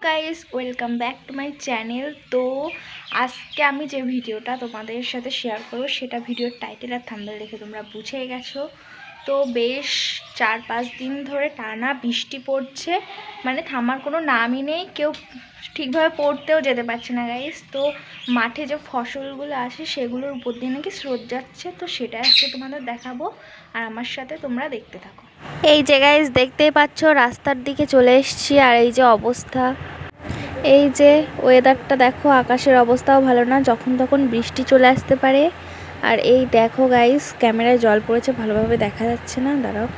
Guys, welcome back to my channel. তো আজকে আমি যে ভিডিওটা তোমাদের সাথে শেয়ার করবো সেটা ভিডিওর টাইটেল আর থাম্বনেল দেখে তোমরা বুঝে গেছো। তো বেশ 4-5 দিন ধরে টানা বৃষ্টি পড়ছে, মানে থামার কোনো নামই নেই। কেউ ঠিকভাবে পড়তেও যেতে পারছে না গাইস। তো মাঠে যে ফসলগুলো আসে সেগুলোর উপর দিয়ে নাকি স্রোত যাচ্ছে, তো সেটা আজকে তোমাদের দেখাবো আর আমার সাথে তোমরা দেখতে থাকো। এই যে গাইস দেখতেই পাচ্ছ রাস্তার দিকে চলে এসেছি, আর এই যে অবস্থা, এই যে ওয়েদারটা দেখো, আকাশের অবস্থাও ভালো না, যখন তখন বৃষ্টি চলে আসতে পারে। আর এই দেখো গাইস, ক্যামেরায় জল পড়েছে, ভালোভাবে দেখা যাচ্ছে না, দাঁড়াও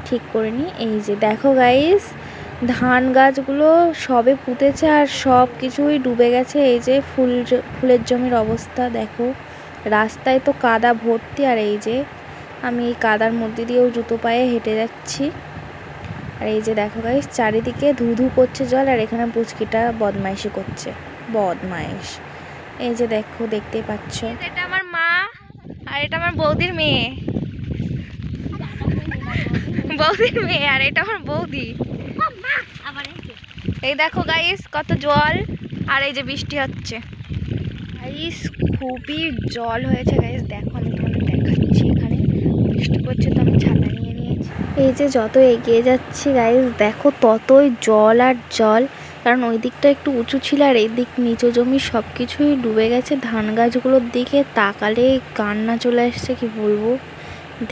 ঠিক করে নি। এই যে দেখো গাইস, ধান গাছগুলো সবে পুঁতেছে আর সব কিছুই ডুবে গেছে। এই যে ফুলের জমির অবস্থা দেখো, রাস্তায় তো কাদা ভর্তি। আর এই যে আমি এই কাদার মধ্যে দিয়েও জুতো পায়ে হেঁটে যাচ্ছি। আর এই যে দেখো গাইস, চারিদিকে ধুধু করছে জল, আর এখানে পুচকিটা বদমাইশি করছে, বদমাইশ। এই যে দেখো, দেখতেই পাচ্ছ, এটা আমার মা আর এটা আমার বৌদির মেয়ে, আর এটা আমার বৌদি। এই দেখো গাইস কত জল, আর এই যে বৃষ্টি হচ্ছে গাইস, খুবই জল হয়েছে গাইস। দেখো আমি তোমাদের দেখাচ্ছি, এখানে বৃষ্টি পড়ছে তো আমি ছাতা নিয়ে নিয়েছি। এই যে যত এগিয়ে যাচ্ছি গাইস, দেখো ততই জল আর জল, কারণ ওই দিকটা একটু উঁচু ছিল আর এই দিক নিচু জমি সব কিছুই ডুবে গেছে। ধান গাছগুলোর দিকে তাকালে কান্না চলে আসছে, কি বলবো।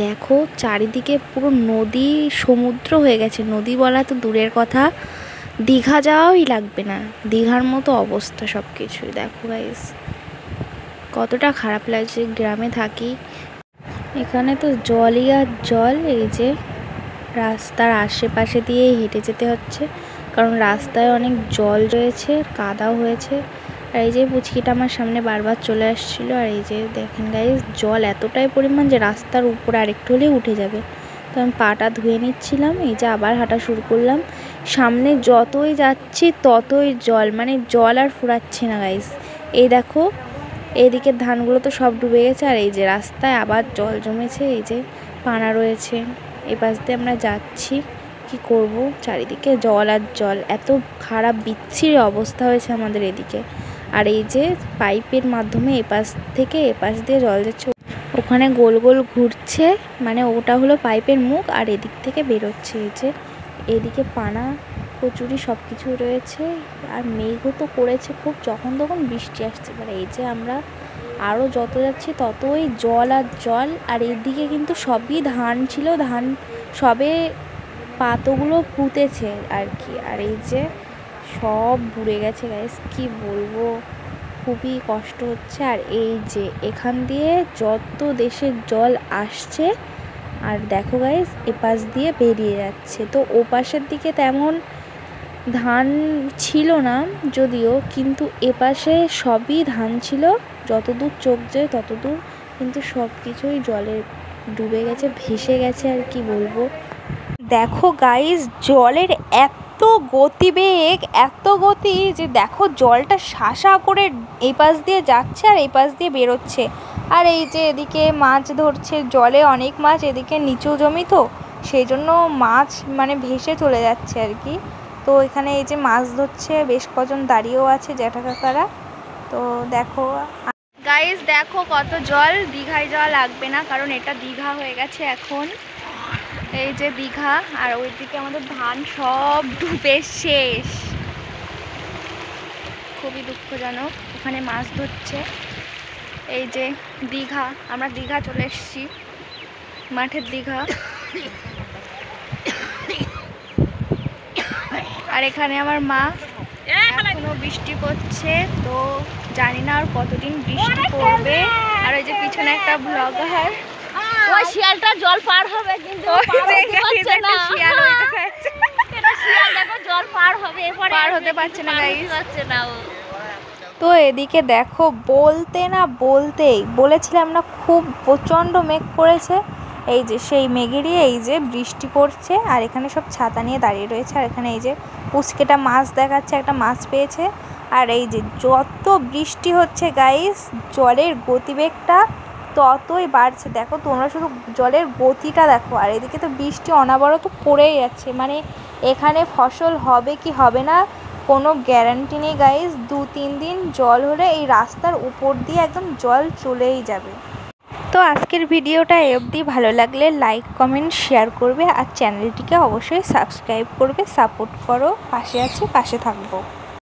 দেখো চারিদিকে পুরো নদী, সমুদ্র হয়ে গেছে। নদী বলা তো দূরের কথা, দীঘা যাওয়াই লাগবে না, দীঘার মতো অবস্থা সব কিছুই। দেখো গাইস কতটা খারাপ লাগছে, গ্রামে থাকি, এখানে তো জলই আর জল। এই যে রাস্তার আশেপাশে দিয়ে হেঁটে যেতে হচ্ছে, কারণ রাস্তায় অনেক জল রয়েছে, কাদাও হয়েছে। আর এই যে পুচকিটা আমার সামনে বারবার চলে আসছিল। আর এই যে দেখেন গাইস, জল এতটাই পরিমাণ যে রাস্তার উপরে আরেকটু হলেই উঠে যাবে। তো আমি পাটা ধুয়ে নিচ্ছিলাম, এই যে আবার হাঁটা শুরু করলাম। সামনে যতই যাচ্ছি ততই জল, মানে জল আর ফুরাচ্ছে না গাইস। এই দেখো এইদিকের ধানগুলো তো সব ডুবে গেছে, আর এই যে রাস্তায় আবার জল জমেছে, এই যে পানা রয়েছে। এই পাশ দিয়ে আমরা যাচ্ছি, কি করব, চারিদিকে জল আর জল, এত খারাপ বিচ্ছিরি অবস্থা হয়েছে আমাদের এদিকে। আর এই যে পাইপের মাধ্যমে এপাশ থেকে এপাশ দিয়ে জল যাচ্ছে, ওখানে গোল গোল ঘুরছে, মানে ওটা হলো পাইপের মুখ, আর এদিক থেকে বেরোচ্ছে। এই যে এদিকে পানা কচুরি সব কিছু রয়েছে, আর মেঘও তো করেছে খুব, যখন তখন বৃষ্টি আসতে পারে। এই যে আমরা আরও যত যাচ্ছি ততই জল আর জল। আর এদিকে কিন্তু সবই ধান ছিল, ধান সবে পাতাগুলো পুঁতেছে আর কি। আর এই যে সব বুড়ে গেছে গাইস, কি বলবো, খুবই কষ্ট হচ্ছে। আর এই যে এখান দিয়ে যত দেশের জল আসছে, আর দেখো গাইস এপাশ দিয়ে বেরিয়ে যাচ্ছে। তো ওপাশের দিকে তেমন ধান ছিল না যদিও, কিন্তু এপাশে সবই ধান ছিল, যতদূর চোখ যায় ততদূর, কিন্তু সব কিছুই জলে ডুবে গেছে, ভেসে গেছে। আর কি বলবো, দেখো গাইস জলের এত গতিবেগ, এত গতি যে দেখো জলটা শাসা করে এই পাশ দিয়ে যাচ্ছে আর এই পাশ দিয়ে বেরোচ্ছে। আর এই যে এদিকে মাছ ধরছে, জলে অনেক মাছ, এদিকে নিচু জমি তো সেই জন্য মাছ মানে ভেসে চলে যাচ্ছে আর কি। তো এখানে এই যে মাছ ধরছে, বেশ কজন দাঁড়িয়েও আছে জ্যাঠা কাকারা। তো দেখো গাইস, দেখো কত জল, দীঘায় যাওয়া লাগবে না, কারণ এটা দীঘা হয়ে গেছে এখন। এই যে দীঘা, আর ওইদিকে আমাদের ধান সব ডুবে শেষ, খুবই দুঃখজনক। ওখানে মাছ ধরছে। এই যে দীঘা, আমরা দীঘা চলে এসেছি, মাঠের দীঘা। আর এখানে আমার মা, এখনো বৃষ্টি পড়ছে, তো জানি না আর কতদিন বৃষ্টি পড়বে। আর ওই যে পিছনে একটা ব্লগার, ওই শিয়ালটা জল পার হবে কিন্তু শিয়াল দেখো জল পার হবে, এরপরে পার হতে পারছে না গাইস। ও তো এদিকে দেখো, বলতে না বলতেই বলেছিলাম না, খুব প্রচণ্ড মেঘ করেছে। এই যে সেই মেঘেরই এই যে বৃষ্টি পড়ছে, আর এখানে সব ছাতা নিয়ে দাঁড়িয়ে রয়েছে। আর এখানে এই যে পুচকেটা মাছ দেখাচ্ছে, একটা মাছ পেয়েছে। আর এই যে যত বৃষ্টি হচ্ছে গাইস, জলের গতিবেগটা তো ততই বাড়ছে। দেখো তোমরা শুধু জলের গতিটা দেখো, আর এদিকে তো বৃষ্টি অনবরত পড়েই যাচ্ছে। মানে এখানে ফসল হবে কি হবে না কোনো গ্যারান্টি নেই গাইস। 2-3 দিন জল হলে এই রাস্তার উপর দিয়ে একদম জল চলেই যাবে। তো আজকের ভিডিওটা এই অবধি। ভালো লাগলে লাইক কমেন্ট শেয়ার করবে, আর চ্যানেলটিকে অবশ্যই সাবস্ক্রাইব করবে। সাপোর্ট করো, পাশে আছি, পাশে থাকবো।